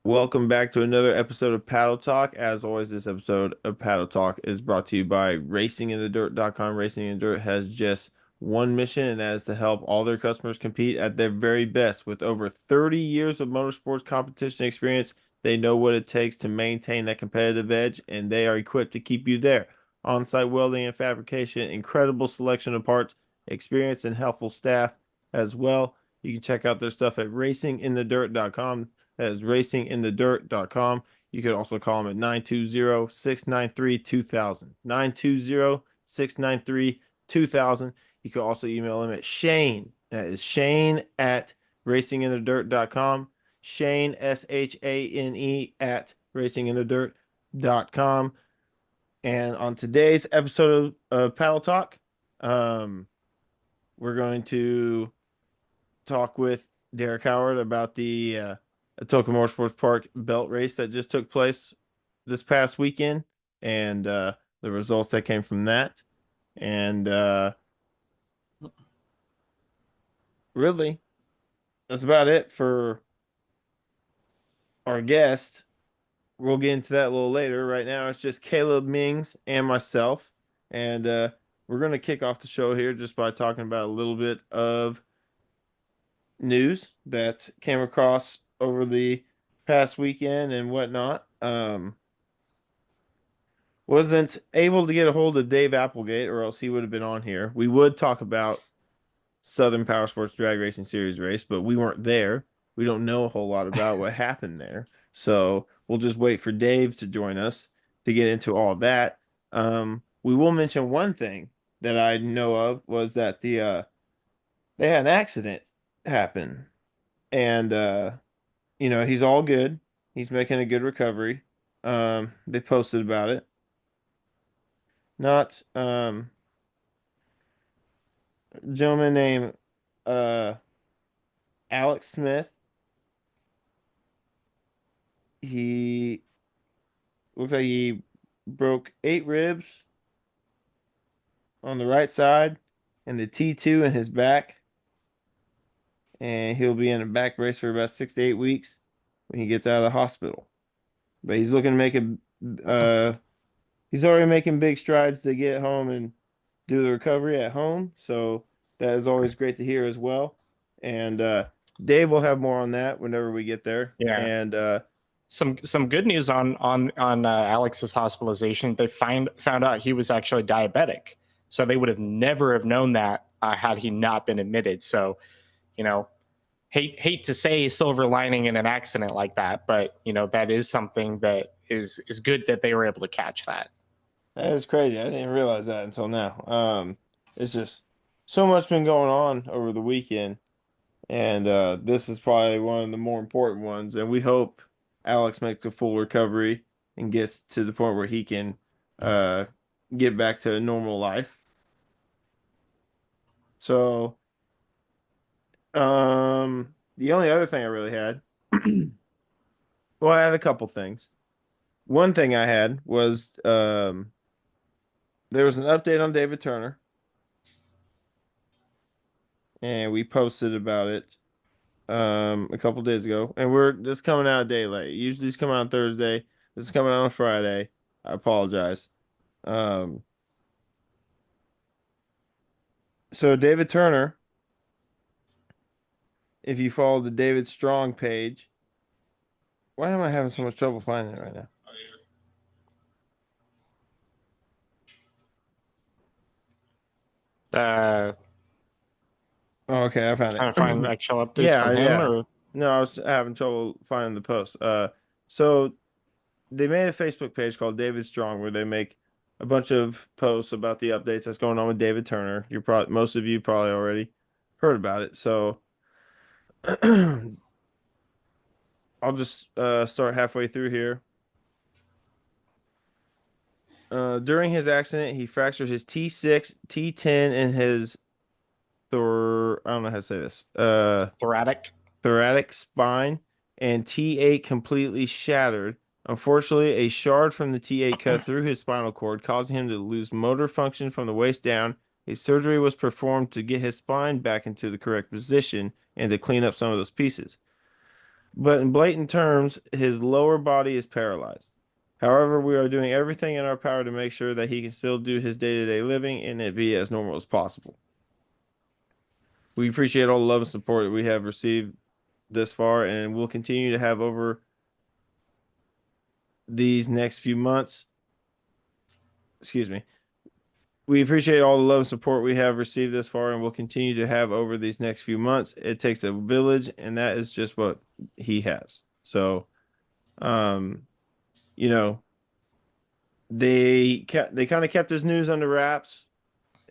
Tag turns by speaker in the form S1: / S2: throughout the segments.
S1: Welcome back to another episode of Paddle Talk. As always, this episode of Paddle Talk is brought to you by RacingInTheDirt.com. Racing in the Dirt has just one mission, and that is to help all their customers compete at their very best. With over 30 years of motorsports competition experience, they know what it takes to maintain that competitive edge, and they are equipped to keep you there. On-site welding and fabrication, incredible selection of parts, experienced and helpful staff as well. You can check out their stuff at RacingInTheDirt.com. That is racinginthedirt.com. You could also call them at 920-693-2000. 920-693-2000. You could also email him at Shane. That is Shane at racinginthedirt.com. Shane, Shane at racinginthedirt.com. And on today's episode of Paddle Talk, we're going to talk with Derek Howard about the Atoka Motorsports Park Belt Race that just took place this past weekend and the results that came from that. And really, that's about it for our guest. We'll get into that a little later. Right now, it's just Caleb Mings and myself. And we're going to kick off the show here just by talking about a little bit of news that came across over the past weekend and whatnot. Wasn't able to get a hold of Dave Applegate, or else he would have been on here. We would talk about Southern Power Sports Drag Racing Series race, but we weren't there. We don't know a whole lot about what happened there. So we'll just wait for Dave to join us to get into all that. We will mention one thing that I know of was that they had an accident happen. And he's all good. He's making a good recovery. They posted about it. Not a gentleman named uh Alex Smith. He looks like he broke 8 ribs on the right side and the T2 in his back. And he'll be in a back brace for about 6 to 8 weeks when he gets out of the hospital. But he's looking to make he's already making big strides to get home and do the recovery at home. So that is always great to hear as well. And Dave will have more on that whenever we get there.
S2: Yeah.
S1: And
S2: Some good news on Alex's hospitalization. They found out he was actually diabetic, so they would have never have known that had he not been admitted. So, hate to say silver lining in an accident like that, but that is something that is good that they were able to catch that.
S1: that is crazy. I didn't realize that until now. It's just so much been going on over the weekend. And this is probably one of the more important ones. And we hope Alex makes a full recovery and gets to the point where he can uh, get back to a normal life. So, the only other thing I really had, well, I had a couple things. One thing I had was there was an update on David Turner, and we posted about it a couple days ago, and we're just coming out a day late. Usually it's coming out on Thursday. This is coming out on Friday. I apologize. Um, so David Turner, if you follow the David Strong page, why am I having so much trouble finding it right now?
S2: Uh,
S1: Oh, okay, I found
S2: Trying to find
S1: it.
S2: actual updates
S1: Yeah,
S2: from him,
S1: yeah.
S2: or
S1: No, I was having trouble finding the post. So they made a Facebook page called David Strong where they make a bunch of posts about the updates that's going on with David Turner. You're probably most of you probably already heard about it. So I'll just start halfway through here. During his accident, he fractured his T6, T10, and his I don't know how to say this.
S2: thoracic.
S1: Thoracic spine, and T8 completely shattered. Unfortunately, a shard from the T8 cut through his spinal cord, causing him to lose motor function from the waist down. A surgery was performed to get his spine back into the correct position and to clean up some of those pieces. but in blatant terms, his lower body is paralyzed. However, we are doing everything in our power to make sure that he can still do his day-to-day living and it be as normal as possible. We appreciate all the love and support that we have received this far, and we'll continue to have over these next few months. Excuse me. We appreciate all the love and support we have received this far, and we'll continue to have over these next few months. It takes a village, and that is just what he has. So, um, you know, they kind of kept his news under wraps,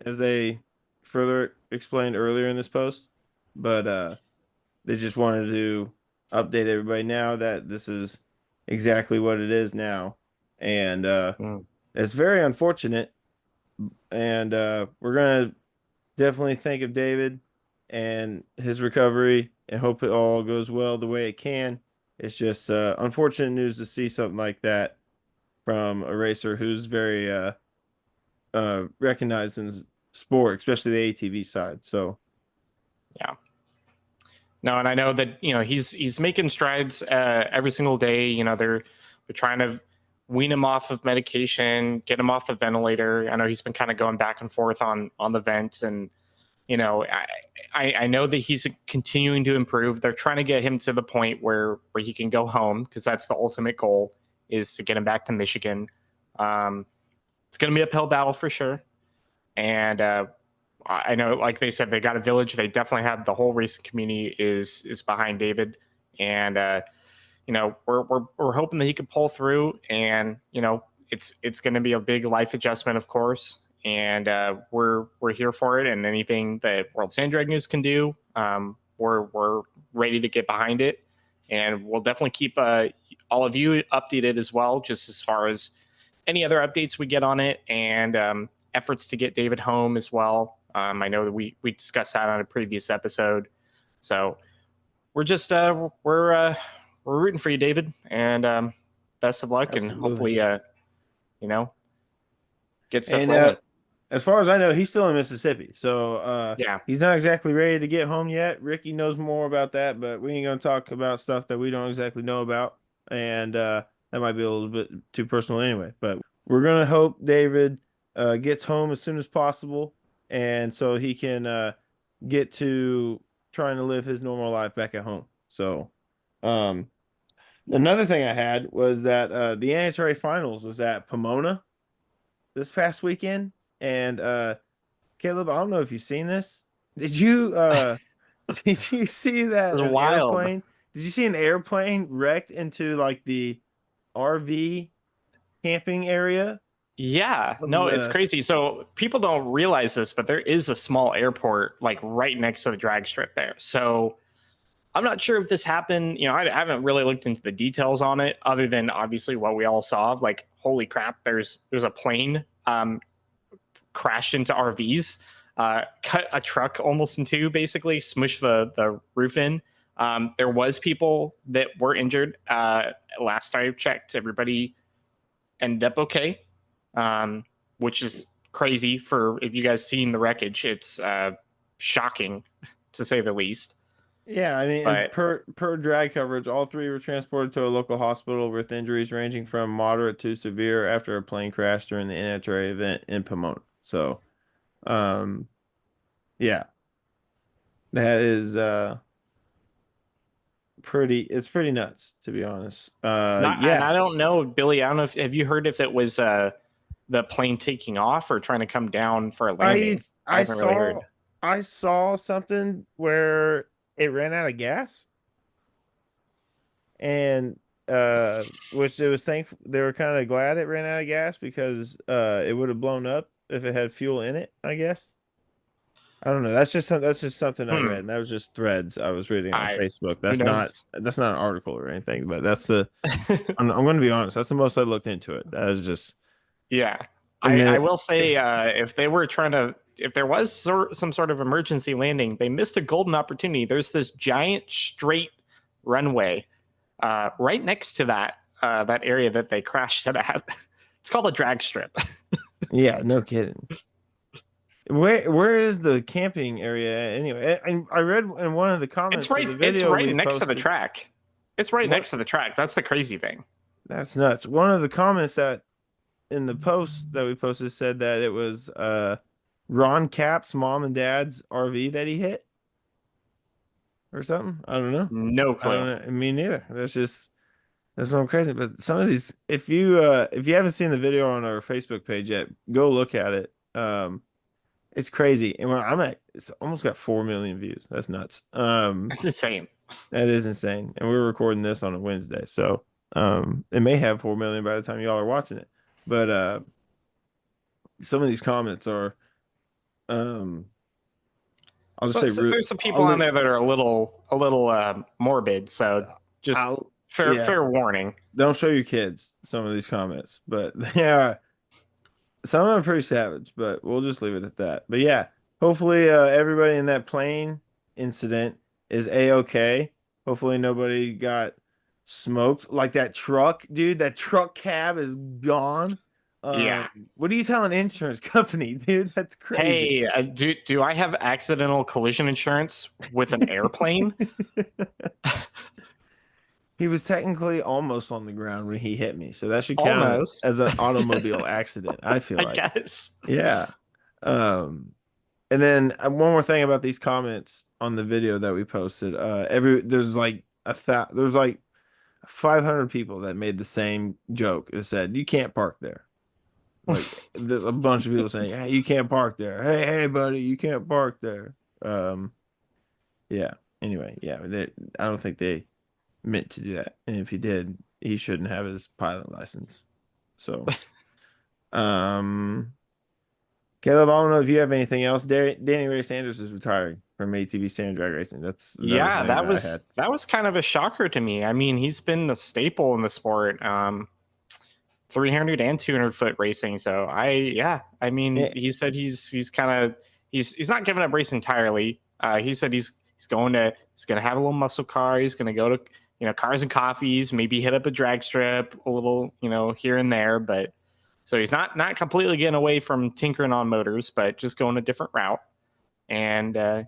S1: as they further explained earlier in this post, but they just wanted to update everybody now that this is exactly what it is now, and
S2: Mm.
S1: it's very unfortunate. And we're gonna definitely think of David and his recovery and hope it all goes well the way it can. It's just unfortunate news to see something like that from a racer who's very recognized in sport, especially the ATV side. So
S2: Yeah. No, and I know that he's making strides every single day. They're trying to wean him off of medication, get him off the ventilator. I know he's been kind of going back and forth on the vent, and I know that he's continuing to improve. They're trying to get him to the point where he can go home, because that's the ultimate goal, is to get him back to Michigan. It's going to be a uphill battle for sure, and I know, like they said, they got a village. They definitely have the whole racing community is behind David, and we're hoping that he can pull through. And it's going to be a big life adjustment, of course, and we're here for it. And anything that World Sand Drag News can do, we're ready to get behind it, and we'll definitely keep all of you updated as well, just as far as any other updates we get on it, and efforts to get David home as well. I know that we discussed that on a previous episode, so we're just we're rooting for you, David, and best of luck, and
S1: absolutely.
S2: hopefully get stuff
S1: And
S2: rolling.
S1: as far as I know, he's still in Mississippi. So
S2: Yeah,
S1: he's not exactly ready to get home yet. Ricky knows more about that, but we ain't gonna talk about stuff that we don't exactly know about. And that might be a little bit too personal anyway. But we're gonna hope David gets home as soon as possible, and so he can get to trying to live his normal life back at home. So um another thing I had was that the NHRA finals was at Pomona this past weekend. And Caleb, I don't know if you've seen this. Did you did you see
S2: it
S1: that
S2: was
S1: an
S2: wild.
S1: airplane? Did you see an airplane wrecked into like the RV camping area
S2: Yeah,
S1: of
S2: no, it's
S1: the
S2: crazy. So people don't realize this, but there is a small airport like right next to the drag strip there. So I'm not sure if this happened. I haven't really looked into the details on it, other than obviously what we all saw. Like, holy crap, there's a plane crashed into RVs, cut a truck almost in two, basically smushed the roof in. There was people that were injured. Last I checked, everybody ended up okay, which is crazy. For if you guys seen the wreckage, it's shocking to say the least.
S1: yeah, I mean, and
S2: But
S1: per drag coverage, all three were transported to a local hospital with injuries ranging from moderate to severe after a plane crash during the NHRA event in Pomona. So, um, yeah, that is it's pretty nuts to be honest.
S2: not, and I
S1: Yeah.
S2: don't know, Billy. I don't know if have you heard if it was the plane taking off or trying to come down for a
S1: I
S2: landing. I
S1: I
S2: haven't really
S1: saw
S2: heard.
S1: I saw something where it ran out of gas, and which it was thankful they were kind of glad it ran out of gas because it would have blown up if it had fuel in it, I guess. I don't know. That's just something I read.
S2: Hmm.
S1: And that was just threads I was reading on
S2: I
S1: Facebook.
S2: Who knows?
S1: That's not an article or anything, but that's the I'm going to be honest. That's the most I looked into it. That was just
S2: Yeah,
S1: a
S2: I
S1: minute.
S2: will say, if they were trying to, if there was some sort of emergency landing, they missed a golden opportunity. There's this giant straight runway right next to that area that they crashed it at. It's called a drag strip.
S1: Yeah, no kidding. Where is the camping area at anyway? I read in one of the comments to the
S2: It's
S1: video
S2: right
S1: we
S2: next to the
S1: posted.
S2: track. It's right
S1: What?
S2: next to the track. That's the crazy thing.
S1: That's nuts. One of the comments that in the post that we posted said that it was Ron Cap's mom and dad's RV that he hit or something. I don't know.
S2: No
S1: I don't
S2: clue.
S1: know. Me neither. That's what I'm crazy. But some of these, if you haven't seen the video on our Facebook page yet, go look at it. It's crazy. And where I'm at, it's almost got 4 million views. That's nuts.
S2: It's insane.
S1: That is insane. And we're recording this on a Wednesday, so it may have 4 million by the time y'all are watching it. But some of these comments are um I'll just
S2: So,
S1: say
S2: so
S1: root
S2: there's some people on there that are a little morbid. So just
S1: I'll
S2: fair
S1: yeah,
S2: fair warning.
S1: don't show your kids some of these comments, but yeah, some of them are pretty savage, but we'll just leave it at that. But yeah, hopefully everybody in that plane incident is a-okay. Hopefully nobody got smoked. Like that truck, dude, that truck cab is gone.
S2: Yeah.
S1: What do you tell an insurance company, dude? That's crazy.
S2: Hey, do I have accidental collision insurance with an airplane?
S1: He was technically almost on the ground when he hit me, so that should count
S2: Almost.
S1: as an automobile accident, I feel
S2: I
S1: like.
S2: guess.
S1: Yeah. Um, and then one more thing about these comments on the video that we posted. There's like there's like 500 people that made the same joke. It said, "You can't park there." Like there's a bunch of people saying, "Hey, you can't park there. Hey, buddy, you can't park there." Um, yeah. Anyway, yeah, I don't think they meant to do that. And if he did, he shouldn't have his pilot license. So, um, Caleb, I don't know if you have anything else. Danny Ray Sanders is retiring from ATV Sand Drag Racing. That was the
S2: Yeah,
S1: news
S2: that
S1: that I had.
S2: was kind of a shocker to me. I mean, he's been a staple in the sport, 300 and 200 foot racing. So I mean,
S1: Yeah,
S2: he said he's kind of he's not giving up racing entirely. He said he's gonna have a little muscle car. He's gonna go to cars and coffees, maybe hit up a drag strip a little here and there, but so he's not completely getting away from tinkering on motors, but just going a different route. And
S1: yeah,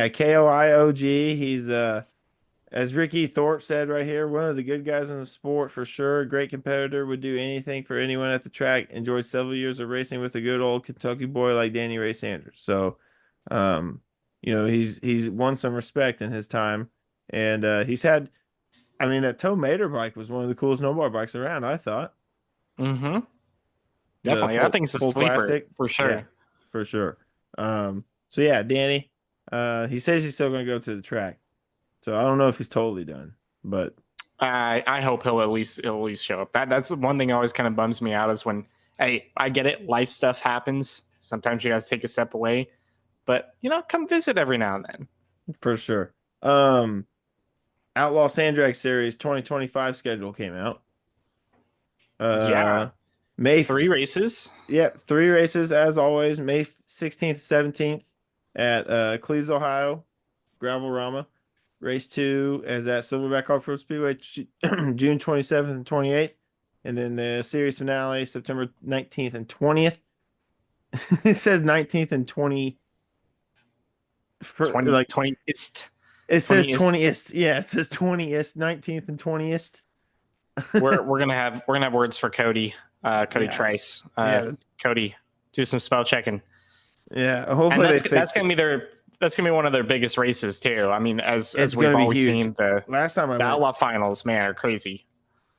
S1: KOIOG. He's as Ricky Thorpe said right here, one of the good guys in the sport for sure. Great competitor, would do anything for anyone at the track. Enjoyed several years of racing with a good old Kentucky boy like Danny Ray Sanders. So, um, he's won some respect in his time, and he's had. I mean, that Tow Mater bike was one of the coolest snowboard bikes around, I thought.
S2: mm-hmm,
S1: The
S2: definitely that thing's a
S1: full
S2: sleeper
S1: classic.
S2: for
S1: Yeah,
S2: sure.
S1: for sure. So yeah, Danny, he says he's still gonna go to the track. So I don't know if he's totally done, but
S2: I hope he'll at least show up. That's the one thing that always kind of bums me out is when, hey, I get it, life stuff happens. Sometimes you guys take a step away, but come visit every now and then.
S1: for sure. Um, Outlaw Sand Drag Series 2025 schedule came out.
S2: Yeah,
S1: May,
S2: 3 races.
S1: yeah, 3 races as always. May 16th, 17th at Cleves, Ohio, Gravel Rama. Race 2 is at Silverback Off-Road Speedway, June 27th and 28th. And then the series finale, September 19th and 20th. It says 19th and 20 for
S2: 20
S1: like
S2: 20 ist
S1: it says
S2: 20ist.
S1: 20th. Yeah, it says 20th, 19th and 20th.
S2: We're gonna have words for Cody, Cody
S1: Yeah.
S2: Trice.
S1: Yeah.
S2: Cody, do some spell checking.
S1: Yeah.
S2: And
S1: Hopefully they
S2: that's
S1: fix
S2: gonna
S1: it.
S2: be one of their biggest races too. I mean,
S1: It's
S2: as we've
S1: gonna be
S2: always
S1: huge.
S2: seen, the
S1: Last time I
S2: the
S1: went,
S2: Outlaw finals, man, are crazy.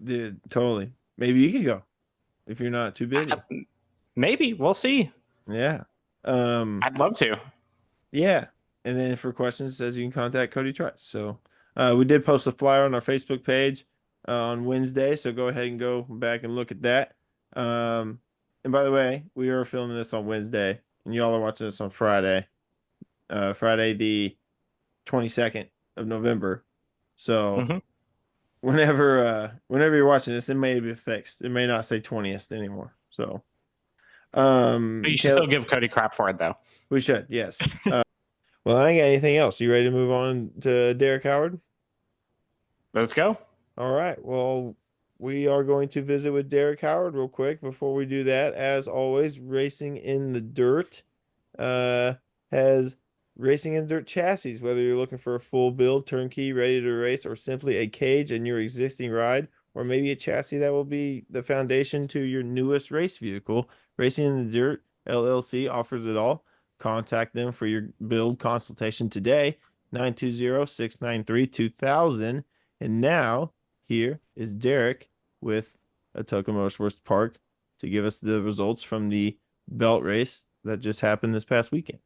S1: dude, totally. Maybe you could go if you're not too busy.
S2: Maybe we'll see.
S1: Yeah.
S2: I'd love to.
S1: Yeah. And then for questions, it says you can contact Cody Trice. So we did post a flyer on our Facebook page on Wednesday. So go ahead and go back and look at that. And by the way, we are filming this on Wednesday, and y'all are watching this on Friday. Friday the 22nd of November. So
S2: Hmm.
S1: whenever you're watching this, it may be fixed. It may not say 20th anymore. So
S2: You should
S1: Caleb,
S2: still give Cody crap for it, though.
S1: we should, yes. Well, I ain't got anything else. You ready to move on to Derek Howard?
S2: Let's go.
S1: All right. Well, we are going to visit with Derek Howard real quick. Before we do that, as always, Racing in the Dirt has Racing and Dirt chassis, whether you're looking for a full build, turnkey, ready to race, or simply a cage in your existing ride, or maybe a chassis that will be the foundation to your newest race vehicle, Racing in the Dirt LLC offers it all. Contact them for your build consultation today, 920-693-2000. And now, here is Derek with Atoka Motorsports Park to give us the results from the belt race that just happened this past weekend.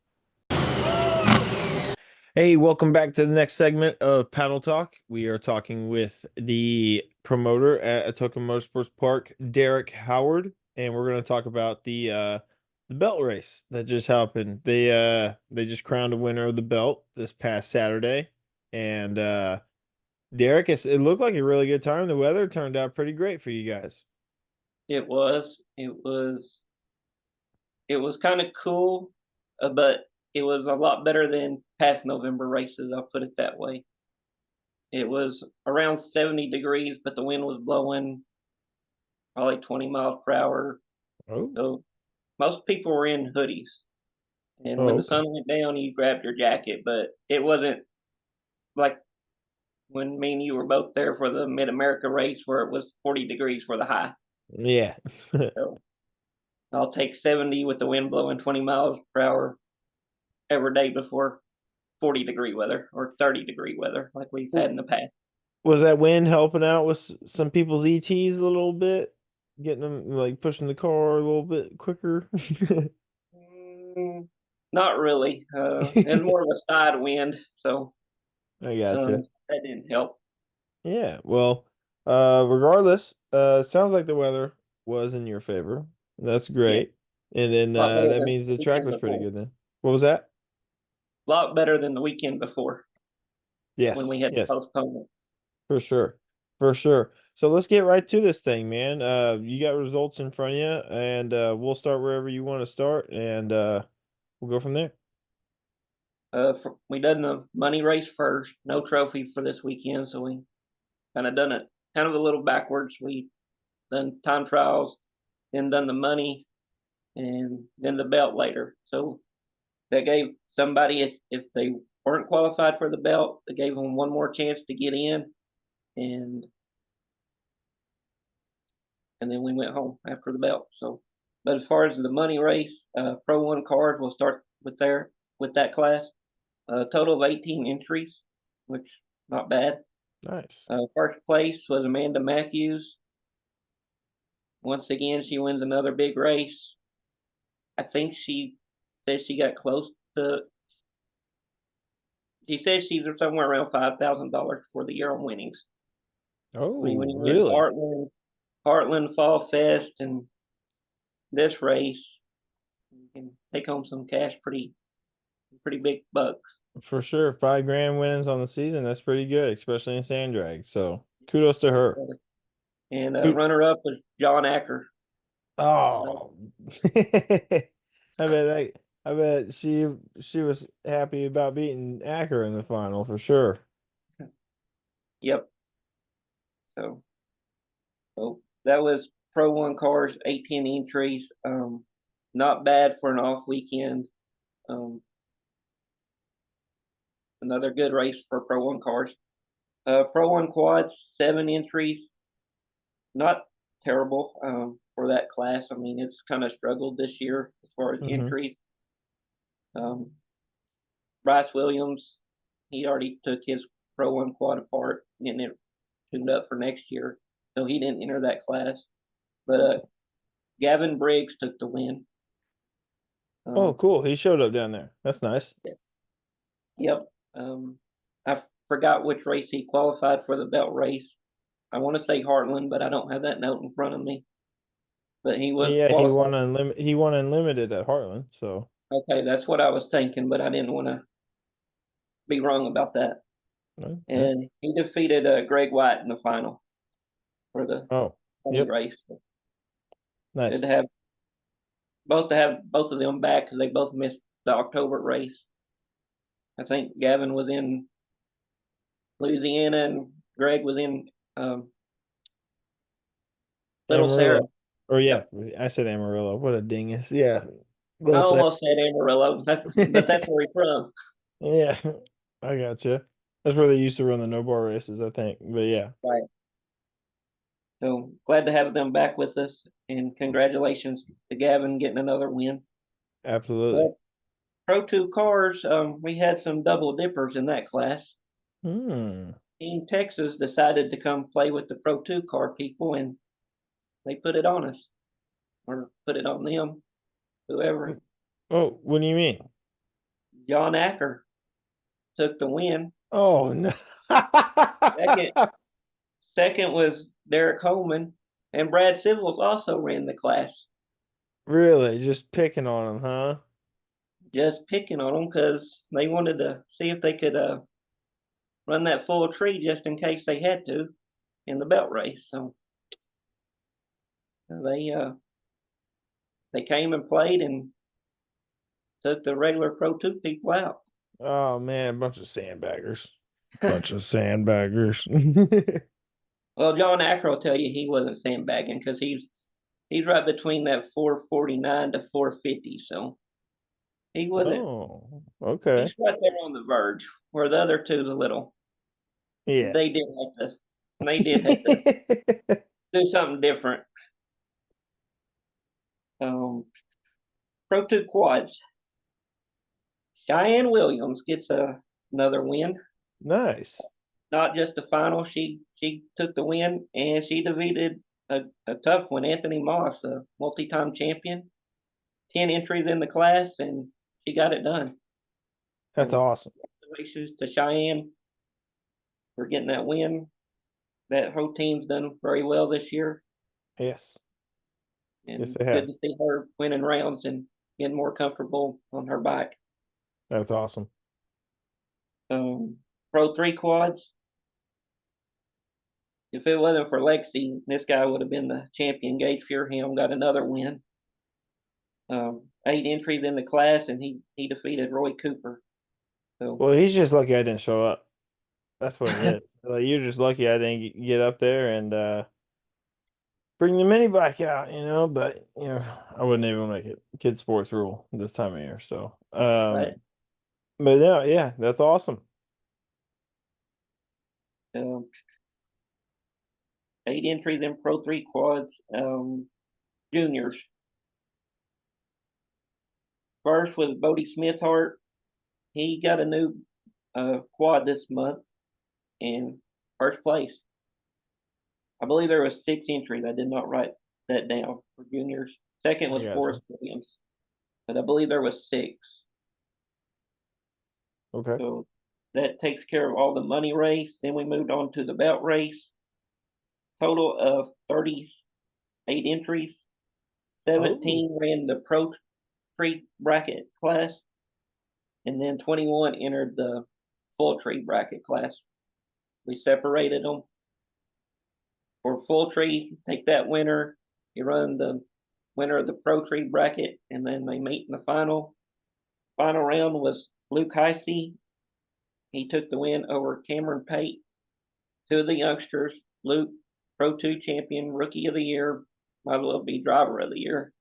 S1: Hey, welcome back to the next segment of Paddle Talk. We are talking with the promoter at Atoka Motorsports Park, Derek Howard, and we're going to talk about the belt race that just happened. They just crowned a winner of the belt this past Saturday, and Derek, it looked like a really good time. The weather turned out pretty great for you guys.
S3: It was. It was kind of cool, but it was a lot better than past November races. I'll put it that way. It was around 70 degrees, but the wind was blowing probably 20 miles per hour.
S1: Oh,
S3: So most people were in hoodies. And when the
S1: okay.
S3: sun went down, you grabbed your jacket, but it wasn't like when me and you were both there for the Mid America race where it was 40 degrees for the high.
S1: Yeah.
S3: So I'll take 70 with the wind blowing 20 miles per hour every day before 40-degree weather or 30-degree weather like we've had in the past.
S1: Was that wind helping out with some people's ETs a little bit? Getting them like pushing the car a little bit quicker?
S3: Not really. It's more of a side wind, so
S1: I gotcha.
S3: that didn't help.
S1: Yeah. Well, regardless, sounds like the weather was in your favor. That's
S3: Yeah,
S1: great. And then
S3: a lot better
S1: that
S3: than
S1: means the
S3: the
S1: track
S3: weekend
S1: was pretty
S3: before.
S1: good then. What was that?
S3: A lot better than the weekend before when
S1: Yes.
S3: we had to
S1: Yes.
S3: postpone it.
S1: For sure. For sure. So let's get right to this thing, man. You got results in front of you, and we'll start wherever you want to start, and we'll go from there.
S3: We done the money race first. No trophy for this weekend, so we kind of done it kind of a little backwards. We done time trials, then done the money, and then the belt later. So that gave somebody, if they weren't qualified for the belt, they gave them one more chance to get in, and and then we went home after the belt. So, but as far as the money race, Pro One card, we'll start with that class. A total of 18 entries, which not bad.
S1: Nice.
S3: First place was Amanda Matthews. Once again, she wins another big race. I think she said she got close to. She said she's somewhere around $5,000 for the year on winnings. I mean, when
S1: Oh,
S3: you win
S1: really?
S3: Heartland Fall Fest, and this race, you can take home some cash, pretty big bucks.
S1: For sure. 5 grand winnings on the season. That's pretty good, especially in sand drag. So kudos to her.
S3: And
S1: Who-
S3: runner up was John Acker.
S1: Oh, I bet she was happy about beating Acker in the final for sure.
S3: Yep. So, that was Pro One cars, 18 entries. Not bad for an off weekend. Um, Another good race for Pro One cars. Pro One quads, 7 entries. Not terrible for that class. I mean, it's kind of struggled this year as far as
S1: Hmm.
S3: entries. Um, Bryce Williams, he already took his Pro One quad apart, getting it tuned up for next year, so he didn't enter that class. But Gavin Briggs took the win.
S1: Oh,
S3: Um,
S1: cool. He showed up down there. That's nice.
S3: yep. I forgot which race he qualified for the belt race. I want to say Heartland, but I don't have that note in front of me. But he was
S1: Yeah,
S3: qualified.
S1: he won unlimited at Heartland, so
S3: Okay, that's what I was thinking, but I didn't want to be wrong about that.
S1: yeah.
S3: And he defeated Greg White in the final for the
S1: Oh,
S3: only
S1: yep.
S3: race. So good
S1: Nice.
S3: to have both of them back because they both missed the October race. I think Gavin was in Louisiana and Greg was in Little Sarah.
S1: Amarillo. Or yeah,
S3: Yep.
S1: I said Amarillo. What a dingus. Yeah.
S3: I
S1: Little Sam.
S3: almost said Amarillo. But that's where he's from.
S1: Yeah, I gotcha. That's where they used to run the no bar races, I think. But yeah,
S3: Right. So glad to have them back with us, and congratulations to Gavin getting another win.
S1: absolutely.
S3: Well, Pro 2 cars, we had some double dippers in that class.
S1: Hmm.
S3: Team Texas decided to come play with the Pro 2 car people, and they put it on us, or put it on them, whoever.
S1: Oh, what do you mean?
S3: John Acker took the win.
S1: Oh no.
S3: Second, second was Derek Holman, and Brad Civils also ran the class.
S1: Really? Just picking on him, huh?
S3: Just picking on them because they wanted to see if they could run that full tree just in case they had to in the belt race. So they came and played and took the regular Pro 2 people out.
S1: Oh man, bunch of sandbaggers. Bunch of sandbaggers.
S3: Well, John Acker will tell you he wasn't sandbagging because he's right between that 449 to 450. So he wasn't.
S1: Oh, okay.
S3: He's right there on the verge where the other two's a little.
S1: Yeah.
S3: They did have to. They did have to do something different. Pro 2 quads. Cheyenne Williams gets another win.
S1: Nice.
S3: Not just the final. She took the win and she defeated a tough one, Anthony Moss, a multi-time champion. 10 entries in the class, and she got it done.
S1: That's
S3: So
S1: awesome.
S3: congratulations to Cheyenne for getting that win. That whole team's done very well this year,
S1: Yes. Yes,
S3: and
S1: they
S3: good
S1: have.
S3: to see her winning rounds and getting more comfortable on her bike.
S1: That's awesome.
S3: Pro 3 quads. If it wasn't for Lexi, this guy would have been the champion. Gage Fearham got another win. 8 entries in the class, and he defeated Roy Cooper. So
S1: Well, he's just lucky I didn't show up. That's what it is. Like you're just lucky I didn't get up there and bring the mini bike out, but I wouldn't even make it kid sports rule this time of year. So
S3: right,
S1: but no, yeah, that's awesome.
S3: um, 8 entries in Pro 3 quads. Juniors. First was Bodie Smithhart. He got a new quad this month in first place. I believe there was 6 entries. I did not write that down for juniors. Second
S1: I
S3: was
S1: gotcha.
S3: Forrest Williams, but I believe there was 6.
S1: Okay.
S3: So that takes care of all the money race. Then we moved on to the belt race. Total of 38 entries.
S1: Oh,
S3: 17 ran the pro tree bracket class, and then 21 entered the full tree bracket class. We separated them. For full tree, take that winner. You run the winner of the pro tree bracket, and then they meet in the final. Final round was Luke Heisey. He took the win over Cameron Pate. 2 of the youngsters, Luke, Pro 2 champion, rookie of the year, might as well be driver of the year.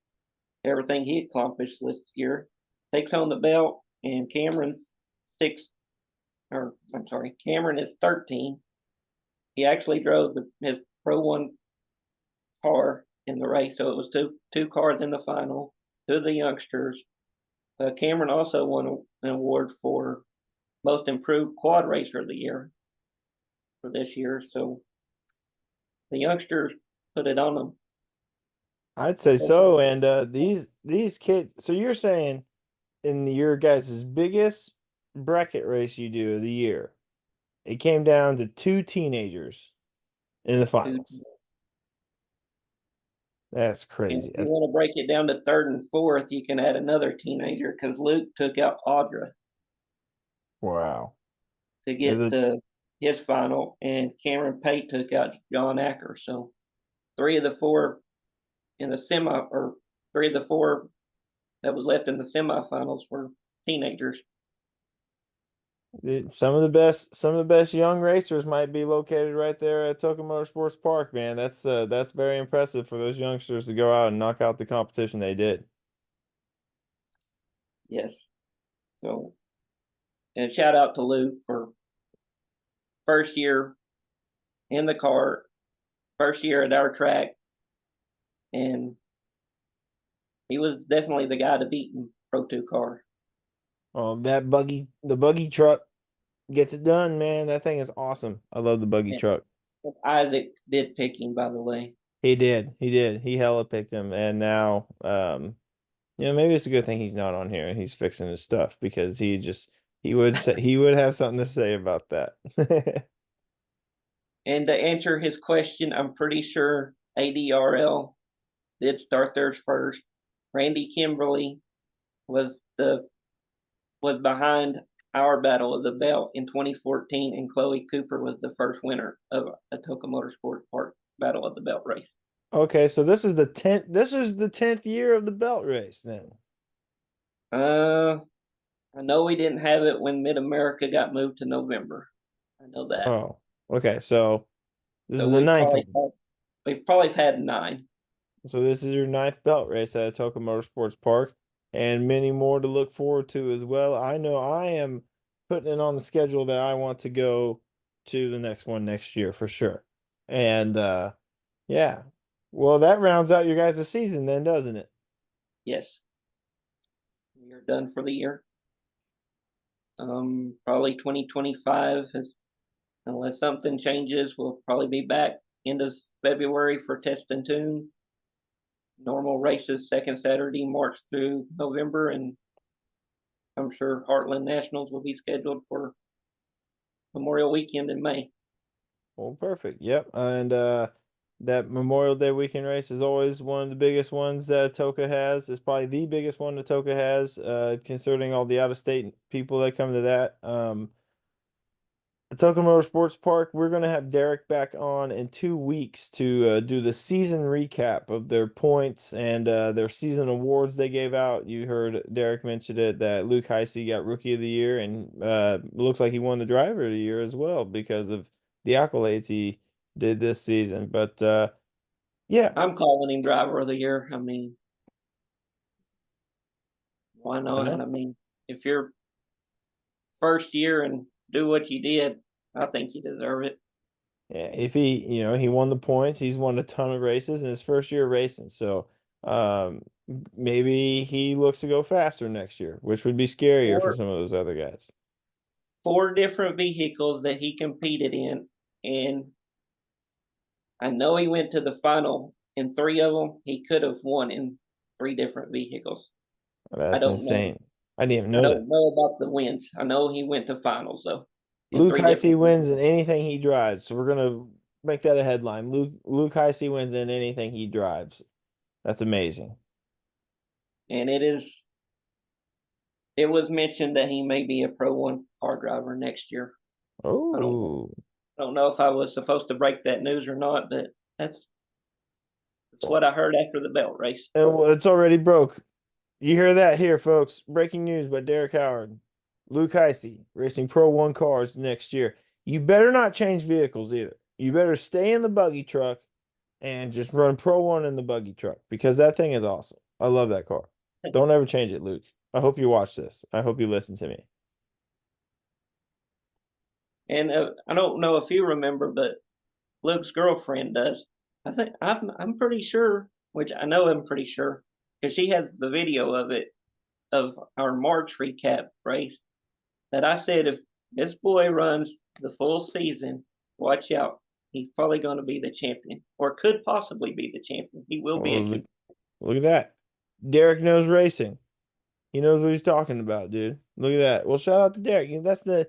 S3: Everything he accomplished this year. Takes home the belt, and Cameron's 6, or I'm sorry, Cameron is 13. He actually drove his Pro 1 car in the race, so it was two cars in the final. 2 of the youngsters. Cameron also won an award for most improved quad racer of the year for this year. So the youngsters put it on them.
S1: I'd say so. And these kids, so you're saying in your guys' biggest bracket race you do of the year, it came down to 2 teenagers in the
S3: To,
S1: finals. That's
S3: and if
S1: crazy.
S3: you want to break it down to third and fourth, you can add another teenager because Luke took out Audra
S1: Wow.
S3: to
S1: Yeah,
S3: get to his final, and Cameron Pate took out John Acker. So 3 of the 4 in the semi, or 3 of the 4 that was left in the semifinals were teenagers.
S1: some of the best young racers might be located right there at Atoka Motorsports Park, man. That's very impressive for those youngsters to go out and knock out the competition they did.
S3: Yes. So And shout out to Luke for first year in the car, first year at our track, and he was definitely the guy to beat in Pro 2 car.
S1: Oh, the buggy truck gets it done, man. That thing is awesome. I love the buggy
S3: And
S1: truck.
S3: Isaac did pick him, by the way.
S1: He did. He did. He hella picked him, and now, maybe it's a good thing he's not on here and he's fixing his stuff because he would say he would have something to say about that.
S3: And to answer his question, I'm pretty sure ADRL did start theirs first. Randy Kimberly was behind our Battle of the Belt in 2014, and Chloe Cooper was the first winner of Atoka Motorsports Park Battle of the Belt race.
S1: Okay, so this is the 10th. This is the 10th year of the belt race then.
S3: I know we didn't have it when Mid America got moved to November. I know that.
S1: Oh, okay. So this
S3: So
S1: is the ninth one.
S3: We've probably had 9.
S1: So this is your ninth belt race at Atoka Motorsports Park, and many more to look forward to as well. I know I am putting it on the schedule that I want to go to the next one next year for sure. And yeah. Well, that rounds out your guys' season then, doesn't it?
S3: Yes. We are done for the year. Probably 2025 is, unless something changes, we'll probably be back end of February for test and tune. Normal races second Saturday, March through November, and I'm sure Heartland Nationals will be scheduled for Memorial Weekend in May.
S1: Well, perfect. Yep. And that Memorial Day weekend race is always one of the biggest ones that Atoka has. It's probably the biggest one that Atoka has, considering all the out-of-state people that come to that. Atoka Motorsports Park, we're going to have Derek back on in 2 weeks to do the season recap of their points and their season awards they gave out. You heard Derek mention it that Luke Heisey got Rookie of the Year, and looks like he won the Driver of the Year as well because of the accolades he did this season. But yeah,
S3: I'm calling him Driver of the Year. I mean, why not? I mean, if you're first year and do what you did, I think you deserve it.
S1: yeah, if he won the points, he's won a ton of races in his first year of racing. So maybe he looks to go faster next year, which would be scarier for some of those other guys.
S3: 4 different vehicles that he competed in, and I know he went to the final in 3 of them. He could have won in 3 different vehicles.
S1: That's insane.
S3: Know.
S1: I didn't even
S3: I
S1: know that.
S3: don't know about the wins. I know he went to finals though.
S1: Luke Heisey wins in anything he drives. So we're gonna make that a headline. Luke Heisey wins in anything he drives. That's amazing.
S3: And it was mentioned that he may be a Pro 1 car driver next year.
S1: Oh.
S3: I don't know if I was supposed to break that news or not, but that's what I heard after the belt race.
S1: And it's already broke. You hear that here, folks. Breaking news by Derek Howard. Luke Heisey racing Pro 1 cars next year. You better not change vehicles either. You better stay in the buggy truck and just run Pro 1 in the buggy truck because that thing is awesome. I love that car. Don't ever change it, Luke. I hope you watch this. I hope you listen to me.
S3: And I don't know if you remember, but Luke's girlfriend does. I think I'm pretty sure, which I know I'm pretty sure, because she has the video of it, of our March recap race, that I said if this boy runs the full season, watch out. He's probably going to be the champion, or could possibly be the champion. He will be a champion.
S1: Look at that. Derek knows racing. He knows what he's talking about, dude. Look at that. Well, shout out to Derek. That's the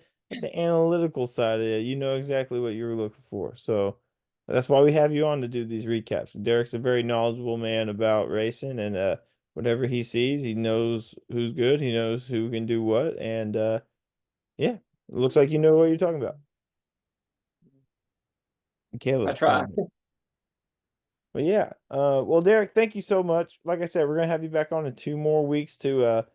S1: analytical side of it. You know exactly what you were looking for. So that's why we have you on to do these recaps. Derek's a very knowledgeable man about racing, and whatever he sees, he knows who's good. He knows who can do what, and yeah, it looks like you know what you're talking about. Caleb,
S3: I try.
S1: But yeah, well, Derek, thank you so much. Like I said, we're gonna have you back on in 2 more weeks to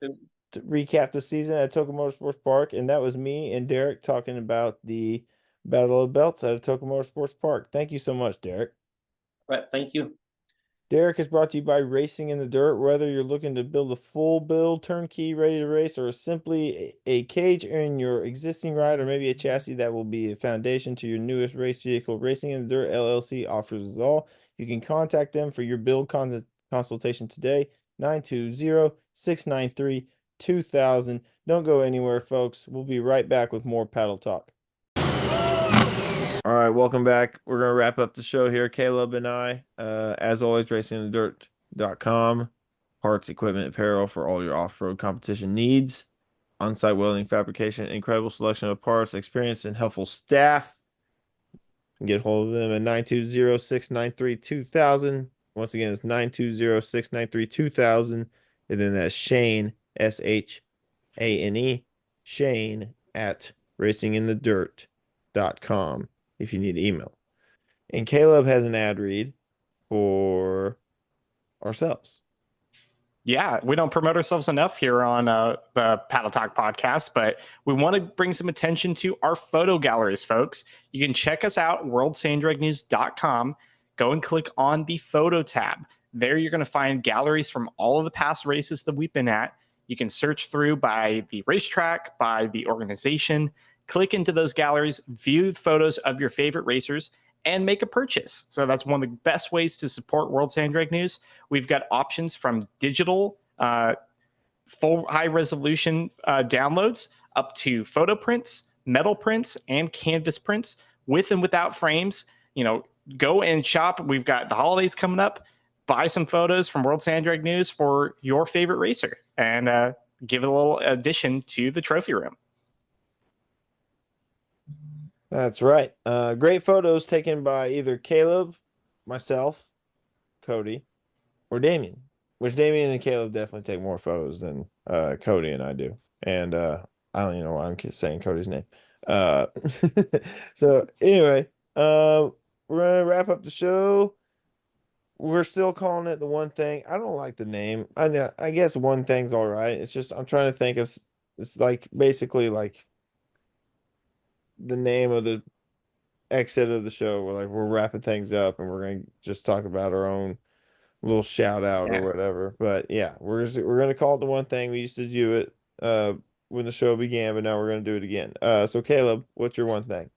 S1: recap the season at Atoka Motorsports Park, and that was me and Derek talking about the Battle of Belts at Atoka Motorsports Park. Thank you so much, Derek.
S3: Right. Thank you.
S1: Derek is brought to you by Racing in the Dirt. Whether you're looking to build a full build, turnkey, ready to race, or simply a cage in your existing ride, or maybe a chassis that will be a foundation to your newest race vehicle, Racing in the Dirt LLC offers it all. You can contact them for your build consultation today, 920-693-2000. Don't go anywhere, folks. We'll be right back with more Paddle Talk. All right, welcome back. We're gonna wrap up the show here, Caleb and I. As always, racingthedirt.com, parts, equipment, apparel for all your off-road competition needs. On-site welding, fabrication, incredible selection of parts, experienced and helpful staff. You can get hold of them at 920-693-2000. Once again, it's 920-693-2000. And then that's Shane, Shane, Shane at racinginthedirt.com. If you need email. And Caleb has an ad read for ourselves.
S2: Yeah, we don't promote ourselves enough here on the Paddle Talk podcast, but we want to bring some attention to our photo galleries, folks. You can check us out, worldsandragnews.com. Go and click on the photo tab. There you're going to find galleries from all of the past races that we've been at. You can search through by the racetrack, by the organization, click into those galleries, view photos of your favorite racers, and make a purchase. So that's one of the best ways to support World Sand Drag News. We've got options from digital, full high resolution downloads up to photo prints, metal prints, and canvas prints with and without frames. You know, go and shop. We've got the holidays coming up. Buy some photos from World Sand Drag News for your favorite racer and give it a little addition to the trophy room.
S1: That's right. Great photos taken by either Caleb, myself, Cody, or Damien. Which Damien and Caleb definitely take more photos than Cody and I do. And I don't even know why I'm saying Cody's name. So anyway, we're gonna wrap up the show. We're still calling it the one thing. I don't like the name. I guess one thing's all right. It's just I'm trying to think of it's like basically like the name of the exit of the show. We're wrapping things up and we're gonna just talk about our own little shout out or whatever. But yeah, we're gonna call it the one thing. We used to do it when the show began, but now we're gonna do it again. So Caleb, what's your one thing?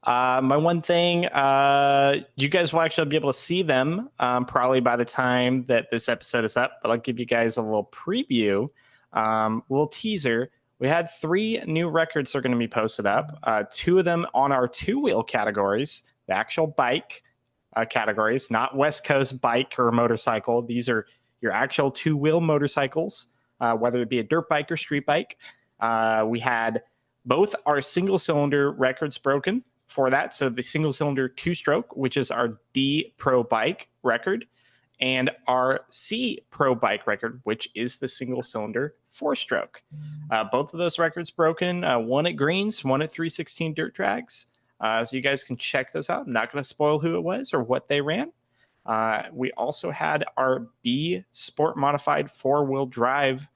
S2: My one thing, you guys will actually be able to see them probably by the time that this episode is up, but I'll give you guys a little preview, little teaser. We had 3 new records that are going to be posted up. 2 of them on our 2-wheel categories, the actual bike categories, not West Coast bike or motorcycle. These are your actual 2-wheel motorcycles, whether it be a dirt bike or street bike. We had both our single-cylinder records broken for that. So the single-cylinder 2-stroke, which is our D Pro bike record, and our C Pro bike record, which is the single-cylinder 4-stroke. Both of those records broken, one at Greens, one at 316 Dirt Drags. So you guys can check those out. I'm not going to spoil who it was or what they ran. We also had our B Sport Modified 4-wheel drive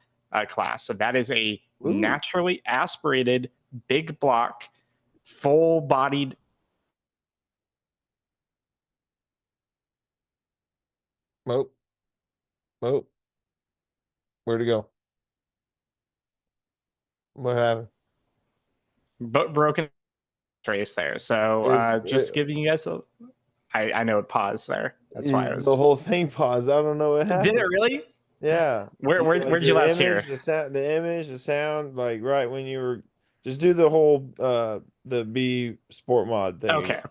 S2: class. So that is a naturally aspirated, big block, full-bodied.
S1: Mope. Where'd it go? What happened?
S2: Broken race there. So just giving you guys a. I know it paused there. That's why I was.
S1: The whole thing paused. I don't know what happened.
S2: Did it really?
S1: Yeah.
S2: Where'd you last hear?
S1: The image, the sound, like right when you were just do the whole the B Sport Mod thing.
S2: Okay,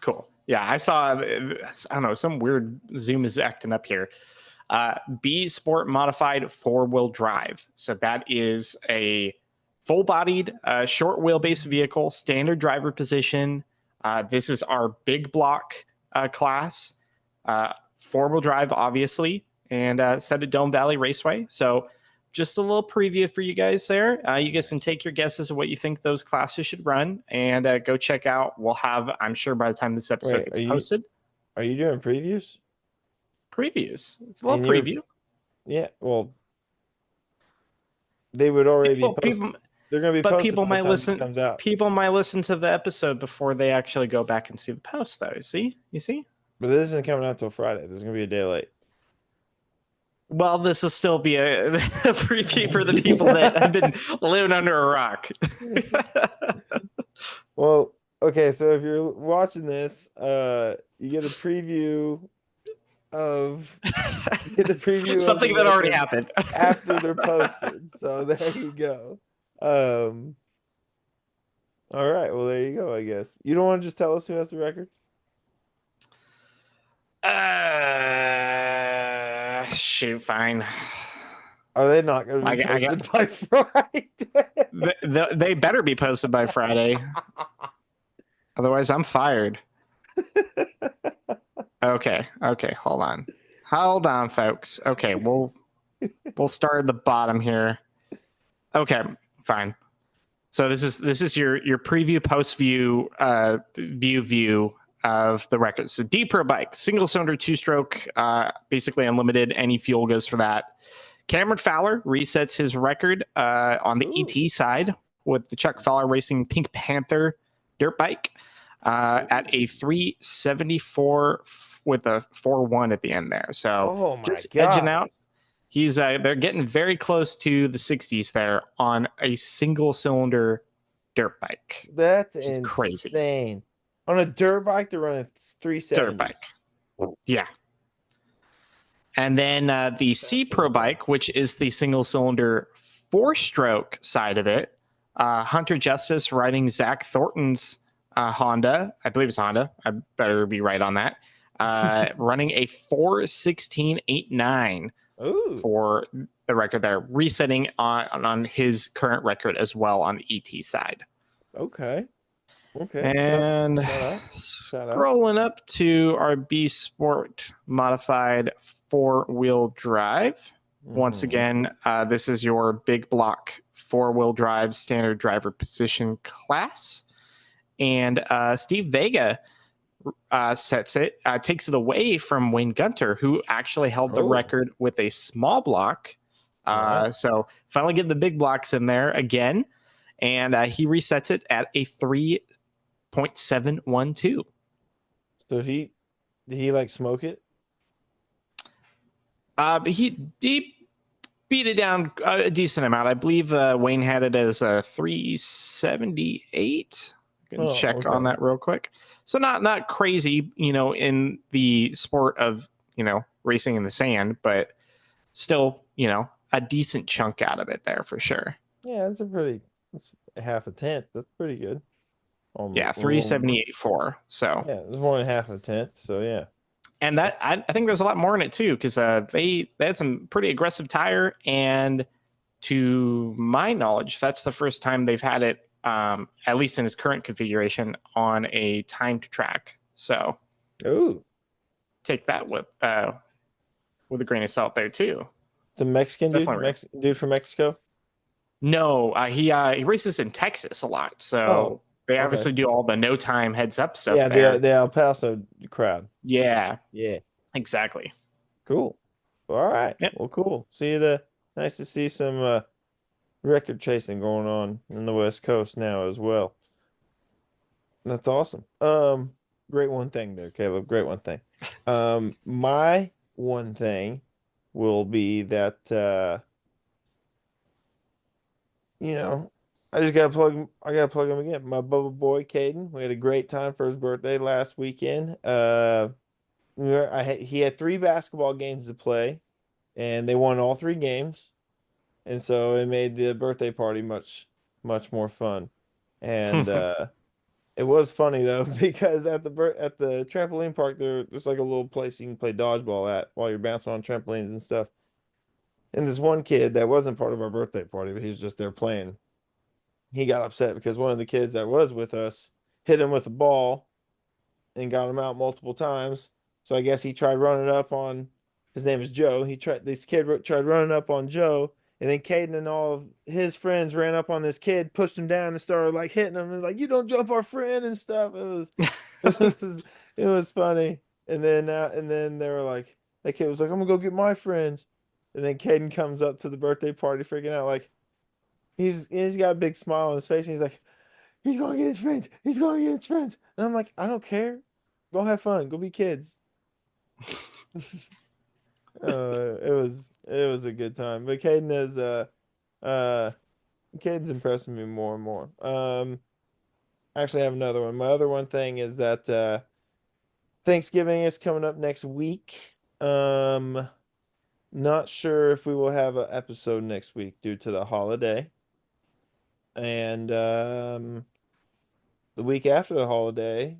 S2: cool. Yeah, I saw I don't know, some weird Zoom is acting up here. B Sport Modified 4-wheel drive. So that is a full-bodied short wheelbase vehicle, standard driver position. This is our big block class, 4-wheel drive, obviously, and set at Dome Valley Raceway. So just a little preview for you guys there. You guys can take your guesses of what you think those classes should run and go check out. We'll have, I'm sure by the time this episode gets posted.
S1: Are you doing previews?
S2: Previews. It's a little preview.
S1: Yeah, well, they would already be posted. They're going to be posted. But
S2: people might listen. People might listen to the episode before they actually go back and see the post, though. You see?
S1: But this isn't coming out till Friday. There's gonna be a day late.
S2: Well, this will still be a preview for the people that have been living under a rock.
S1: Well, okay, so if you're watching this, you get a preview of
S2: Something
S1: the
S2: that already
S1: records
S2: happened
S1: after they're posted. So there you go. All right, well there you go, I guess. You don't want to just tell us who has the records?
S2: Shoot, fine.
S1: Are they not going to be posted by Friday?
S2: They better be posted by Friday. Otherwise, I'm fired. Okay, hold on, folks. Okay, we'll start at the bottom here. Okay, fine. So this is your preview post view view of the record. So D Pro bike, single cylinder, 2-stroke, basically unlimited. Any fuel goes for that. Cameron Fowler resets his record on the ET side with the Chuck Fowler Racing Pink Panther dirt bike at a 374 with a 4.1 at the end there. So just edging out. He's they're getting very close to the 60s there on a single cylinder dirt bike.
S1: That's insane. Crazy. On a dirt bike, they're running 370.
S2: Dirt bike. Yeah. And then the C Pro bike, which is the single cylinder 4-stroke side of it, Hunter Justice riding Zach Thornton's Honda. I believe it's Honda. I better be right on that. Running a 4:16.89 for the record there, resetting on his current record as well on the ET side.
S1: Okay.
S2: And scrolling up to our B Sport modified 4-wheel drive. Once again, this is your big block 4-wheel drive standard driver position class. And Steve Vega takes it away from Wayne Gunter, who actually held the record with a small block. So finally get the big blocks in there again. And he resets it at a 3.712.
S1: So did he like smoke it?
S2: He beat it down a decent amount. I believe Wayne had it as a 378. Gonna check on that real quick. So not crazy, in the sport of, racing in the sand, but still, a decent chunk out of it there for sure.
S1: Yeah, that's half a tenth. That's pretty good.
S2: Yeah, 378.4. So
S1: yeah, it's more than half a tenth. So yeah.
S2: And that I think there's a lot more in it too, because they had some pretty aggressive tire, and to my knowledge, that's the first time they've had it, at least in its current configuration, on a timed track. So take that with a grain of salt there too.
S1: It's a Mexican dude from Mexico.
S2: No, he races in Texas a lot, so they obviously do all the no time heads up stuff.
S1: Yeah,
S2: there.
S1: the El Paso crowd.
S2: Yeah, exactly.
S1: Cool. All right.
S2: Yep.
S1: Well, cool. Nice to see some record chasing going on in the West Coast now as well. That's awesome. Great one thing there, Caleb. Great one thing. My one thing will be that I gotta plug him again. My Bubba boy, Caden. We had a great time for his birthday last weekend. He had 3 basketball games to play, and they won all 3 games, and so it made the birthday party much more fun. And it was funny though, because at the trampoline park there's like a little place you can play dodgeball at while you're bouncing on trampolines and stuff. And this one kid that wasn't part of our birthday party, but he was just there playing. He got upset because one of the kids that was with us hit him with a ball and got him out multiple times. So I guess he tried running up on, his name is Joe. This kid tried running up on Joe, and then Caden and all of his friends ran up on this kid, pushed him down, and started like hitting him and like, "You don't jump our friend," and stuff. It was funny. And then they were like, that kid was like, "I'm gonna go get my friends," and then Caden comes up to the birthday party freaking out like. He's got a big smile on his face, and he's like, "He's going to get his friends. He's going to get his friends." And I'm like, "I don't care. Go have fun. Go be kids." It was a good time. But uh Caden's impressing me more and more. I actually have another one. My other one thing is that Thanksgiving is coming up next week. Not sure if we will have an episode next week due to the holiday. And the week after the holiday,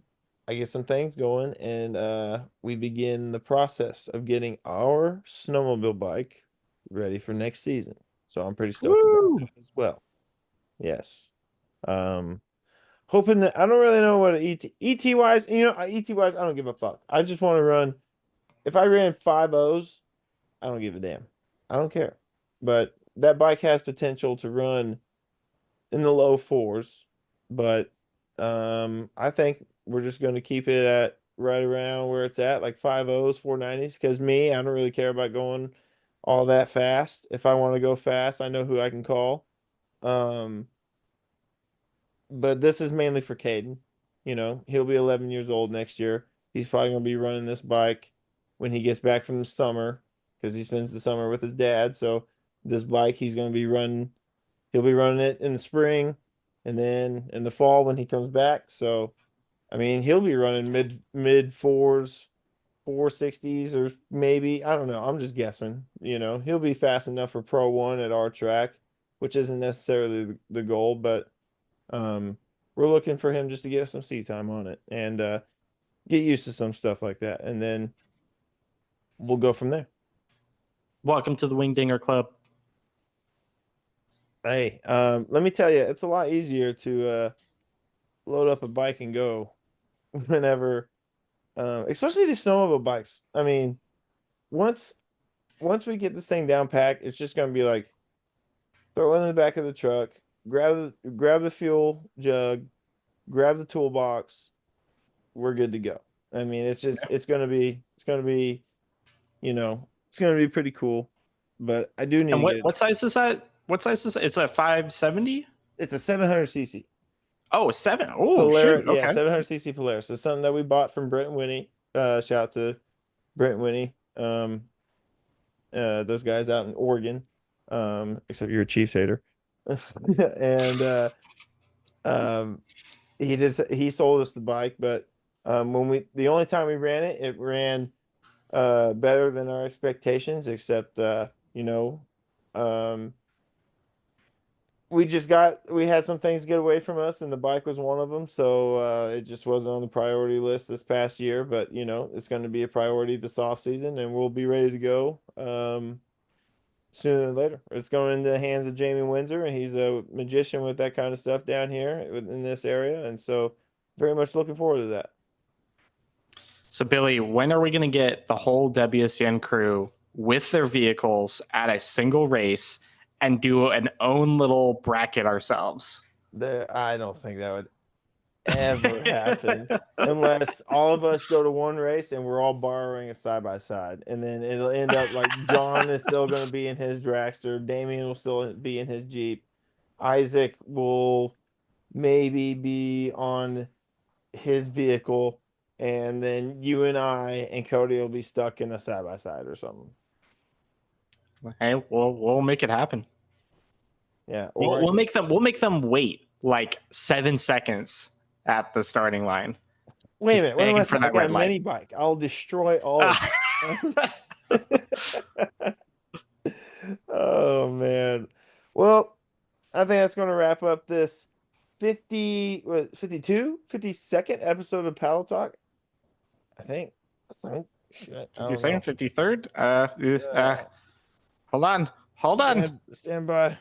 S1: I get some things going and we begin the process of getting our snowmobile bike ready for next season. So I'm pretty stoked about
S2: Woo!
S1: that as well. Yes. Um hoping that I don't really know what ET wise, ET wise, I don't give a fuck. I just want to run. If I ran 5.0s, I don't give a damn. I don't care. But that bike has potential to run in the low fours, but I think we're just going to keep it at right around where it's at, like 5.0s, 490s. Because me, I don't really care about going all that fast. If I want to go fast, I know who I can call. Um, but this is mainly for Caden. He'll be 11 years old next year. He's probably going to be running this bike when he gets back from the summer because he spends the summer with his dad. So this bike he's going to be running, he'll be running it in the spring and then in the fall when he comes back. So, I mean, he'll be running mid fours, 460s or maybe, I don't know. I'm just guessing, he'll be fast enough for Pro 1 at our track, which isn't necessarily the goal, but um, we're looking for him just to get some seat time on it and get used to some stuff like that, and then we'll go from there.
S2: Welcome to the Wingdinger Club.
S1: Hey, let me tell you, it's a lot easier to load up a bike and go whenever, especially the snowmobile bikes. I mean, once we get this thing down packed, it's just gonna be like throw it in the back of the truck, grab the fuel jug, grab the toolbox, we're good to go. I mean, it's gonna be it's gonna be pretty cool. But I do need
S2: And
S1: to get
S2: what size is that? What size is that? It's a 570?
S1: it's a 700cc
S2: Oh, a 7. Oh,
S1: Polaris,
S2: shoot.
S1: yeah,
S2: Okay.
S1: 700cc Polaris. It's something that we bought from Brent and Winnie. Shout out to Brent and Winnie. Those guys out in Oregon. Except you're a Chiefs hater. And um he sold us the bike, but the only time we ran it, it ran better than our expectations, except um we had some things get away from us and the bike was one of them, so it just wasn't on the priority list this past year, but it's going to be a priority this off season and we'll be ready to go sooner than later. It's going into the hands of Jamie Windsor, and he's a magician with that kind of stuff down here in this area, and so very much looking forward to that.
S2: So, Billy, when are we going to get the whole WSN crew with their vehicles at a single race and do an own little bracket ourselves?
S1: I don't think that would ever happen unless all of us go to one race and we're all borrowing a side by side, and then it'll end up like John is still going to be in his dragster, Damien will still be in his Jeep, Isaac will maybe be on his vehicle, and then you and I and Cody will be stuck in a side by side or something.
S2: Hey, we'll make it happen.
S1: Yeah,
S2: We'll make them wait like 7 seconds at the starting line.
S1: Wait a minute, what am I
S2: for
S1: saying? I got a mini bike. I'll destroy all of them. Oh man. Well, I think that's going to wrap up this 52nd episode of Paddle Talk. I think. Shit, I don't know.
S2: 53rd? Hold on.
S1: Stand by.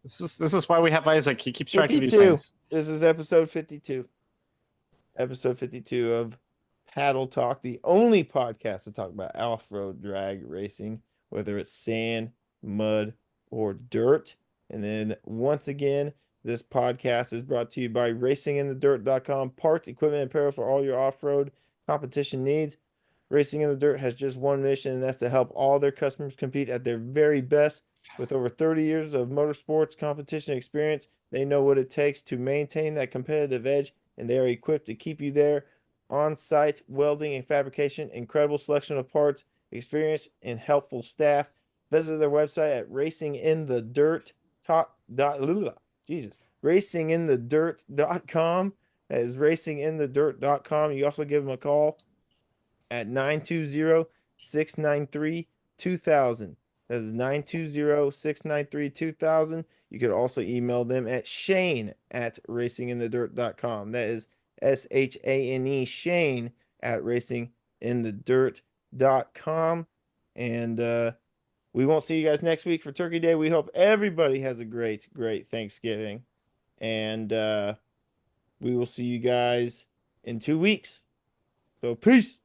S2: This is why we have Isaac. He keeps track of these
S1: 52.
S2: things.
S1: This is episode 52. Episode 52 of Paddle Talk, the only podcast to talk about off-road drag racing, whether it's sand, mud, or dirt. And then once again, this podcast is brought to you by racinginthedirt.com, parts, equipment, and apparel for all your off-road competition needs. Racing in the Dirt has just one mission, and that's to help all their customers compete at their very best. With over 30 years of motorsports competition experience, they know what it takes to maintain that competitive edge, and they are equipped to keep you there on-site welding and fabrication, incredible selection of parts, experienced and helpful staff. Visit their website at racinginthedirt.com. That is racinginthedirt.com. You also give them a call at 920-693-2000. That is 920-693-2000. You could also email them at shane@racinginthedirt.com. That is SHANE, Shane@racinginthedirt.com. And we won't see you guys next week for Turkey Day. We hope everybody has a great Thanksgiving. And we will see you guys in 2 weeks. So peace.